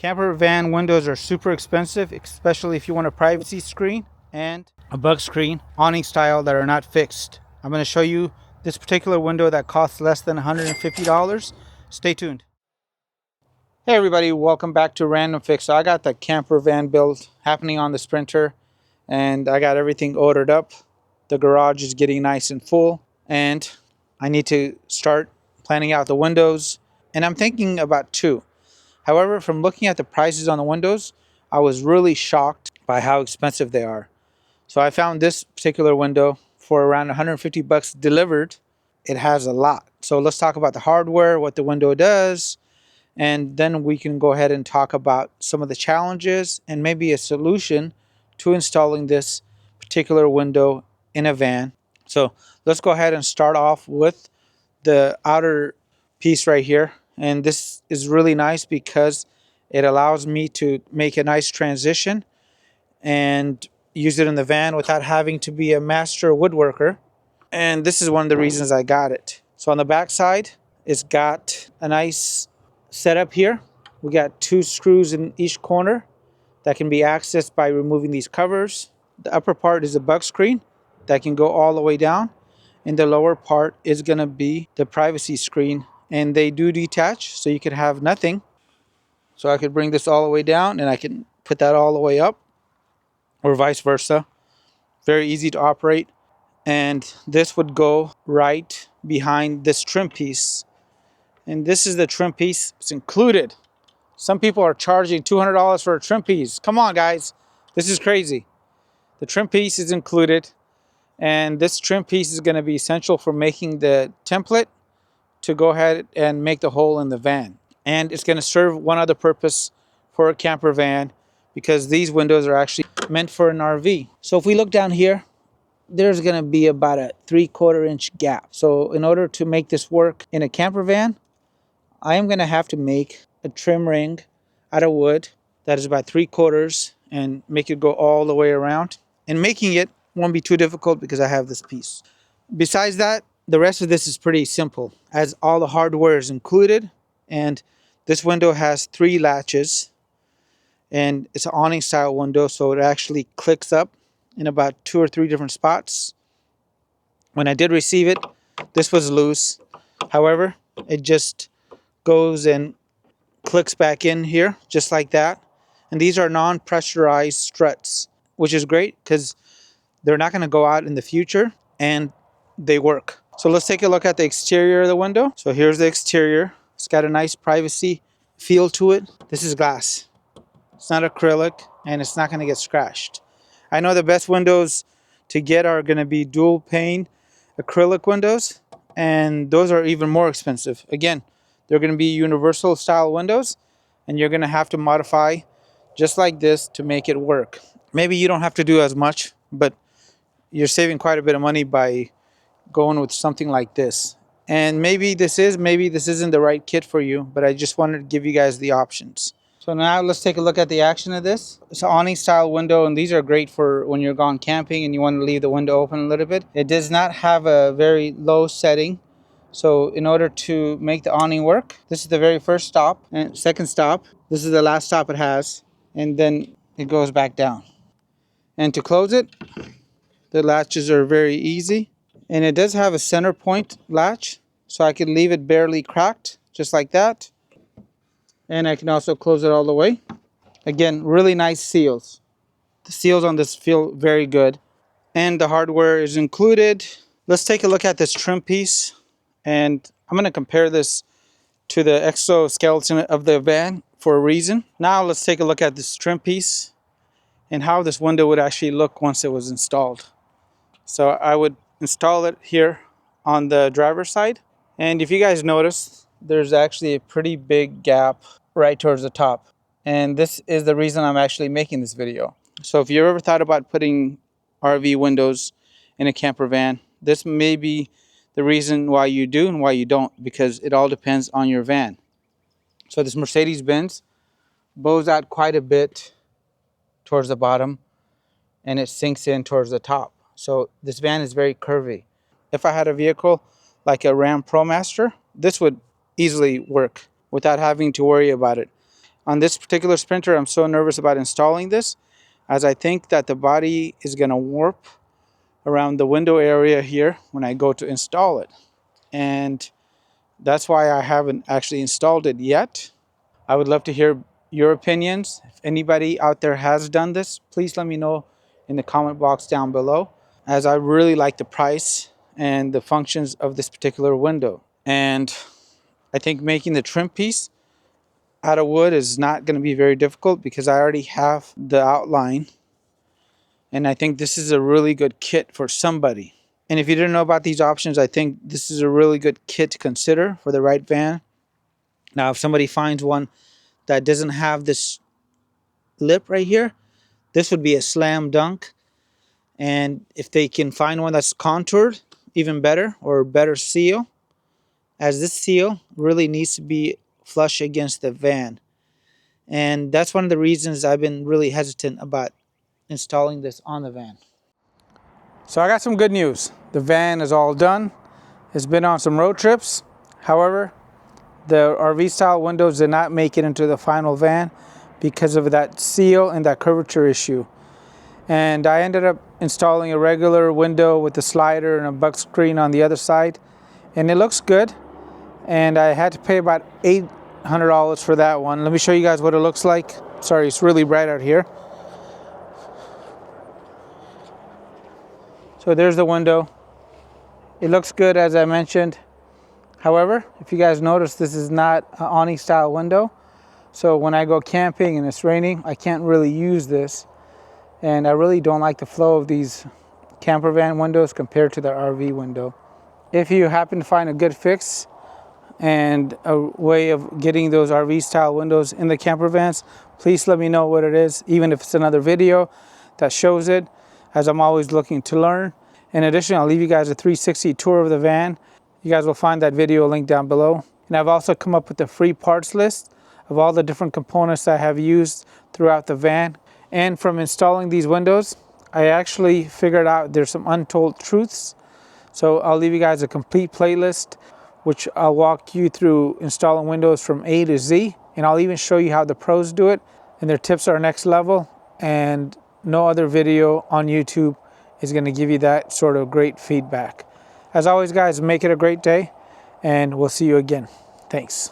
Camper van windows are super expensive, especially if you want a privacy screen and a bug screen, awning style, that are not fixed. I'm going to show you this particular window that costs less than $150. Stay tuned. Hey everybody, welcome back to Random Fix. So I got the camper van build happening on the Sprinter, and I got everything ordered up. The garage is getting nice and full, and I need to start planning out the windows, and I'm thinking about two. However, from looking at the prices on the windows, I was really shocked by how expensive they are. So I found this particular window for around 150 bucks delivered. It has a lot. So let's talk about the hardware, what the window does, and then we can go ahead and talk about some of the challenges and maybe a solution to installing this particular window in a van. So let's go ahead and start off with the outer piece right here. And this is really nice because it allows me to make a nice transition and use it in the van without having to be a master woodworker. And this is one of the reasons I got it. So on the back side, it's got a nice setup here. We got 2 screws in each corner that can be accessed by removing these covers. The upper part is a bug screen that can go all the way down, and the lower part is going to be the privacy screen, and they do detach, so you could have nothing. So I could bring this all the way down and I can put that all the way up, or vice versa. Very easy to operate. And this would go right behind this trim piece, and this is the trim piece. It's included. Some people are charging $200 for a trim piece. Come on guys, this is crazy. The trim piece is included, and this trim piece is going to be essential for making the template to go ahead and make the hole in the van. And it's going to serve one other purpose for a camper van, because these windows are actually meant for an RV. So if we look down here, there's going to be about a 3/4 inch gap. So in order to make this work in a camper van, I am going to have to make a trim ring out of wood that is about 3/4 and make it go all the way around. And making it won't be too difficult because I have this piece. Besides that, the rest of this is pretty simple, as all the hardware is included. And this window has 3 latches, and it's an awning style window, so it actually clicks up in about 2 or 3 different spots. When I did receive it, this was loose. However, it just goes and clicks back in here just like that. And these are non-pressurized struts, which is great because they're not going to go out in the future, and they work. So let's take a look at the exterior of the window. So here's the exterior. It's got a nice privacy feel to it. This is glass. It's not acrylic, and it's not going to get scratched. I know the best windows to get are going to be dual pane acrylic windows, and those are even more expensive. Again, they're going to be universal style windows, and you're going to have to modify just like this to make it work. Maybe you don't have to do as much, but you're saving quite a bit of money by going with something like this. And maybe this isn't the right kit for you, but I just wanted to give you guys the options. So now let's take a look at the action of this. It's an awning style window, and these are great for when you're gone camping and you want to leave the window open a little bit. It does not have a very low setting. So in order to make the awning work, this is the very first stop, and second stop, this is the last stop it has, and then it goes back down. And to close it, the latches are very easy. And it does have a center point latch, so I can leave it barely cracked, just like that. And I can also close it all the way. Again, really nice seals. The seals on this feel very good. And the hardware is included. Let's take a look at this trim piece. And I'm going to compare this to the exoskeleton of the van for a reason. Now let's take a look at this trim piece and how this window would actually look once it was installed. So I would install it here on the driver's side. And if you guys notice, there's actually a pretty big gap right towards the top. And this is the reason I'm actually making this video. So if you ever thought about putting RV windows in a camper van, this may be the reason why you do and why you don't, because it all depends on your van. So this Mercedes-Benz bows out quite a bit towards the bottom, and it sinks in towards the top. So this van is very curvy. If I had a vehicle like a Ram ProMaster, this would easily work without having to worry about it. On this particular Sprinter, I'm so nervous about installing this, as I think that the body is going to warp around the window area here when I go to install it. And that's why I haven't actually installed it yet. I would love to hear your opinions. If anybody out there has done this, please let me know in the comment box down below, as I really like the price and the functions of this particular window. And I think making the trim piece out of wood is not going to be very difficult because I already have the outline. And I think this is a really good kit for somebody. And if you didn't know about these options, I think this is a really good kit to consider for the right van. Now, if somebody finds one that doesn't have this lip right here, this would be a slam dunk. And if they can find one that's contoured, even better, or better seal, as this seal really needs to be flush against the van. And that's one of the reasons I've been really hesitant about installing this on the van. So I got some good news. The van is all done. It's been on some road trips. However, the RV style windows did not make it into the final van because of that seal and that curvature issue. And I ended up installing a regular window with a slider and a buck screen on the other side. And it looks good. And I had to pay about $800 for that one. Let me show you guys what it looks like. Sorry, it's really bright out here. So there's the window. It looks good, as I mentioned. However, if you guys notice, this is not an awning style window. So when I go camping and it's raining, I can't really use this. And I really don't like the flow of these camper van windows compared to the RV window. If you happen to find a good fix and a way of getting those RV style windows in the camper vans, please let me know what it is, even if it's another video that shows it, as I'm always looking to learn. In addition, I'll leave you guys a 360 tour of the van. You guys will find that video link down below. And I've also come up with a free parts list of all the different components I have used throughout the van. And from installing these windows, I actually figured out there's some untold truths. So I'll leave you guys a complete playlist, which I'll walk you through installing windows from A to Z. And I'll even show you how the pros do it. And their tips are next level. And no other video on YouTube is going to give you that sort of great feedback. As always, guys, make it a great day. And we'll see you again. Thanks.